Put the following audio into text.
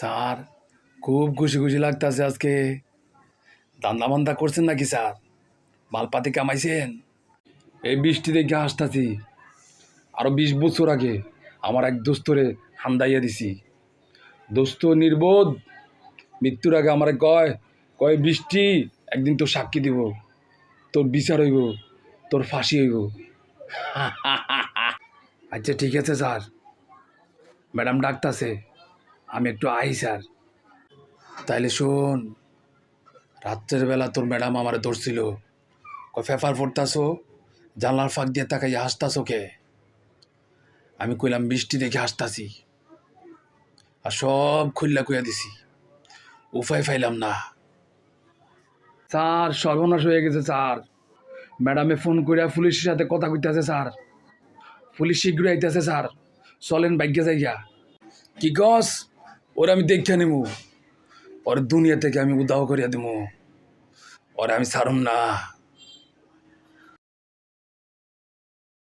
Sir, খুব খুশি খুশি লাগতেছে আজকে। ধান্দা বান্দা করছেন নাকি স্যার? মালপাতি কামাইছেন? এই বৃষ্টি দেখে আসতেছি। আরো 20 বছর আগে আমার এক দোস্তরে হান্দাইয়া দিছি। দোস্ত নির্বোধ, মৃত্যুর আগে আমারে কয় কয় বৃষ্টি, একদিন তোর সাক্ষী দিব, তোর বিচার হইব, তোর ফাঁসি হইব। আচ্ছা ঠিক আছে স্যার, ম্যাডাম ডাকতাছে, আমি একটু আই স্যার। তাইলে শোন, রাত্রের বেলা তোর ম্যাডাম আমারে ধরছিল, কয় পেপার পড়তাছো, জানলার ফাঁক দিয়ে তাকাইয়া হাসতাছো কে? আমি কইলাম বৃষ্টি দেখে হাসতাছি, আর সব খুল্লা কইয়া দিছি। উপায় পাইলাম না স্যার, সর্বনাশ হয়ে গেছে স্যার। ম্যাডামে ফোন কইরা পুলিশের সাথে কথা কইতাছে স্যার। পুলিশ শীঘ্র আইতাছে স্যার, চলেন বাইকে যাইয়া। কি গস? ওরা আমি দেখে নেবো, ওর দুনিয়া থেকে আমি উদাও করিয়া দেবো, ওরা আমি ছাড়ুম না।